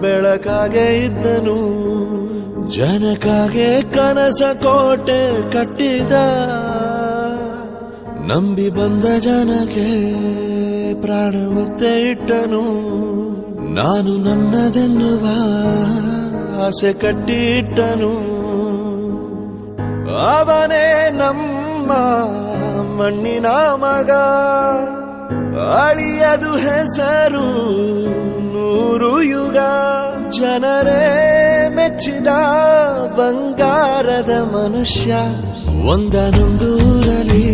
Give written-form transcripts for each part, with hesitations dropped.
ಬೆಳಕಾಗೆ ಇದ್ದನು, ಜನಕಾಗೆ ಕನಸ ಕೋಟೆ ಕಟ್ಟಿದ, ನಂಬಿ ಬಂದ ಜನಕ್ಕೆ ಪ್ರಾಣ ಒತ್ತೆ ಇಟ್ಟನು. ನಾನು ನನ್ನದೆನ್ನುವ ಆಸೆ ಕಟ್ಟಿಟ್ಟನು, ಅವನೇ ನಮ್ಮ ಮಣ್ಣಿನ ಮಗ. ಅಳಿಯದು ಹೆಸರು 100 ಯುಗ, ಜನರೇ ಮೆಚ್ಚಿದ ಬಂಗಾರದ ಮನುಷ್ಯ. ಒಂದನೊಂದೂರಲ್ಲಿ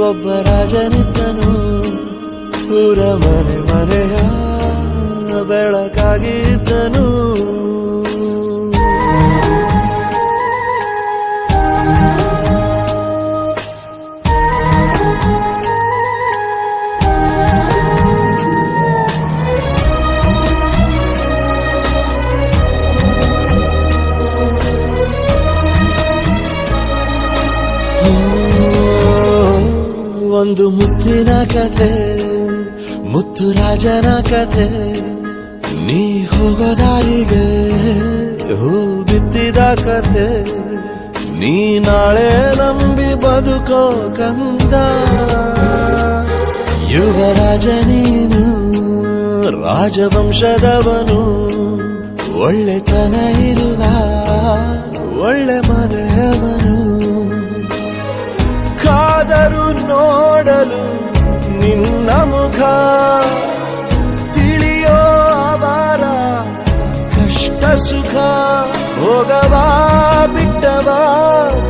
ಒಬ್ಬ ರಾಜನಿದ್ದನು, ಊರ ಮನೆ ಮನೆಯ ಬೆಳಕಾಗಿದ್ದನು. ಒಂದು ಮುತ್ತಿನ ಕಥೆ, ಮುತ್ತು ರಾಜನ ಕಥೆ. ನೀ ಹೋಗೋ ದಾರಿಗೆ ಹೂ ಬಿತ್ತಿದ ಕಥೆ. ನೀ ನಾಳೆ ನಂಬಿ ಬದುಕೋ ಕಂದ, ಯುವರಾಜ ನೀನು ರಾಜವಂಶದವನು. ಒಳ್ಳೆತನ ಇರುವ ಒಳ್ಳೆ ಮನೆಯವನು, ಕಾದರು ನೋಡಲು ನಿನ್ನ ಮುಖ. ತಿಳಿಯೋ ಅವರ ಕಷ್ಟ ಸುಖ, ಹೋಗವಾ ಬಿಟ್ಟವಾ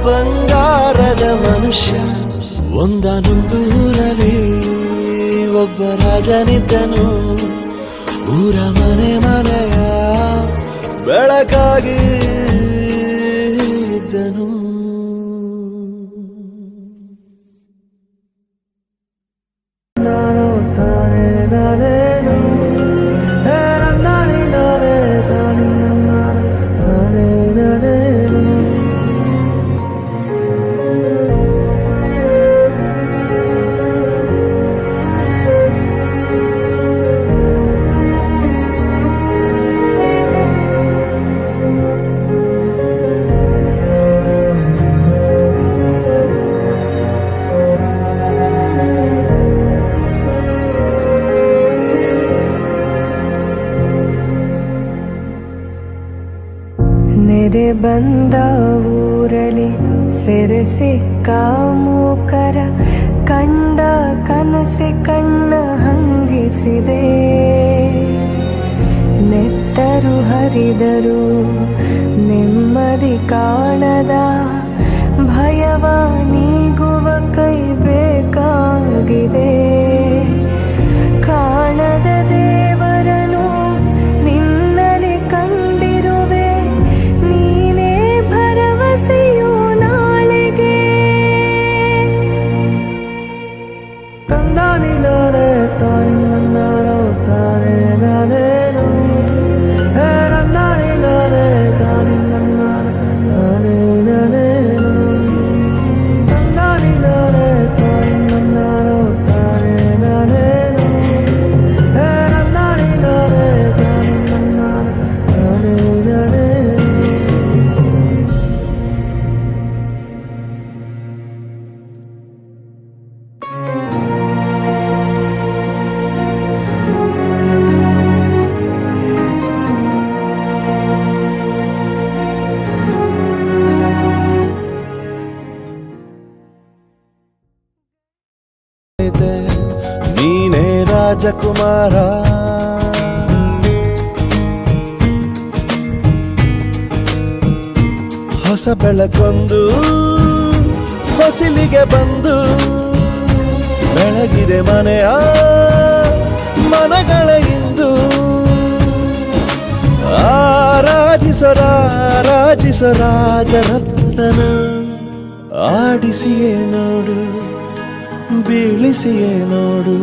ಬಂಗಾರದ ಮನುಷ್ಯ. ಒಂದನೊಂದೂರಲ್ಲಿ ಒಬ್ಬ ರಾಜನಿದ್ದನು, ಊರ ಮನೆ ಮನೆಯ ಬೆಳಕಾಗಿ ಇದ್ದನು. ನೆರೆ ಬಂದ ಊರಲಿ ಸೆರೆ ಸಿಕ್ಕ ಮೂಕರ, ಕಂಡ ಕನಸೆ ಕಣ್ಣ ಹಂಗಿಸಿದೆ. ನೆತ್ತರು ಹರಿದರು ನೆಮ್ಮದಿ ಕಾಣದ, ಭಯವ ನೀಗುವ ಕೈ ಬೇಕಾಗಿದೆ. ಕಾಣದ ದೇವರನು ನಿನ್ನಲಿ ಕಂಡಿರುವೆ, ನೀನೇ ಭರವಸೆಯು ನಾಳೆಗೆ. ತಂದಾನಿ ನಾನೇ ತಾನಿ ನನ್ನಾರೋ ತಾನೇ ನಾನೇನು, ನನ್ನಾನಿ ನಾನೇ ತಾನಿ ನನ್ನಾರ ತಾನೇ ನಾನೇನು. ತಂದಾನಿ ನಾನೇ ತಾನಿ ನನ್ನಾರೋ ತಾನೇ ನಾನೇನು, ನನ್ನಾನಿ ನಾನೇ ತಾನಿ ನನ್ನಾರ ತಾನೇ ನಾನೇನು. ನೀನೇ ರಾಜಕುಮಾರ, ಹೊಸ ಬೆಳಕೊಂದು ಹೊಸಿಲಿಗೆ ಬಂದು, ಬೆಳಗಿದೆ ಮನೆಯ ಮನಗಳ ಇಂದು. ಆರಾಧಿಸೋ ರಾಜರತ್ನನ, ಆಡಿಸಿಯೇ ನೋಡು ಬೀಳಿಸಿಯೇ ನೋಡು,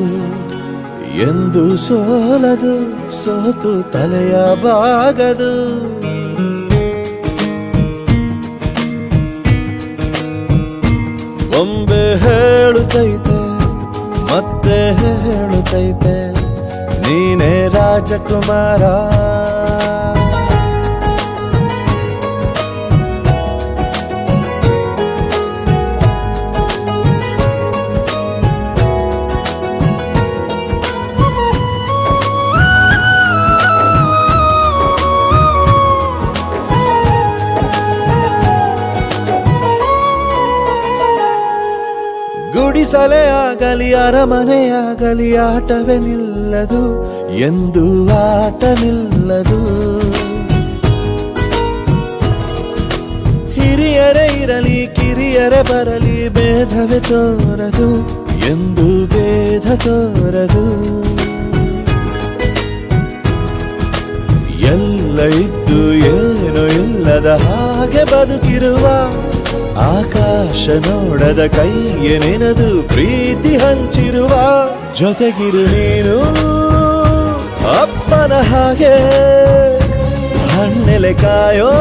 ಎಂದು ಸೋಲದು ಸೋತು ತಲೆಯ ಬಾಗದು. ಒಮ್ಮೆ ಹೇಳುತ್ತೈತೆ ಮತ್ತೆ ಹೇಳುತ್ತೈತೆ, ನೀನೇ ರಾಜಕುಮಾರ. ಗುಡಿಸಲೇ ಆಗಲಿ ಅರಮನೆಯಾಗಲಿ ಆಟವೇ ನಿಲ್ಲದು, ಎಂದು ಆಟ ನಿಲ್ಲದು. ಹಿರಿಯರೇ ಇರಲಿ ಕಿರಿಯರೇ ಬರಲಿ ಭೇದವೇ ತೋರದು, ಎಂದು ಭೇದ ತೋರದು. ಎಲ್ಲ ಇದ್ದು ಏನು ಇಲ್ಲದ ಹಾಗೆ ಬದುಕಿರುವ, ಆಕಾಶ ನೋಡದ ಕೈಯೇ ನೆನೆದು ಪ್ರೀತಿ ಹಂಚಿರುವ. ಜೊತೆಗಿರು ನೀನು ಅಪ್ಪನ ಹಾಗೆ, ಹಣ್ಣೆಲೆ ಕಾಯೋ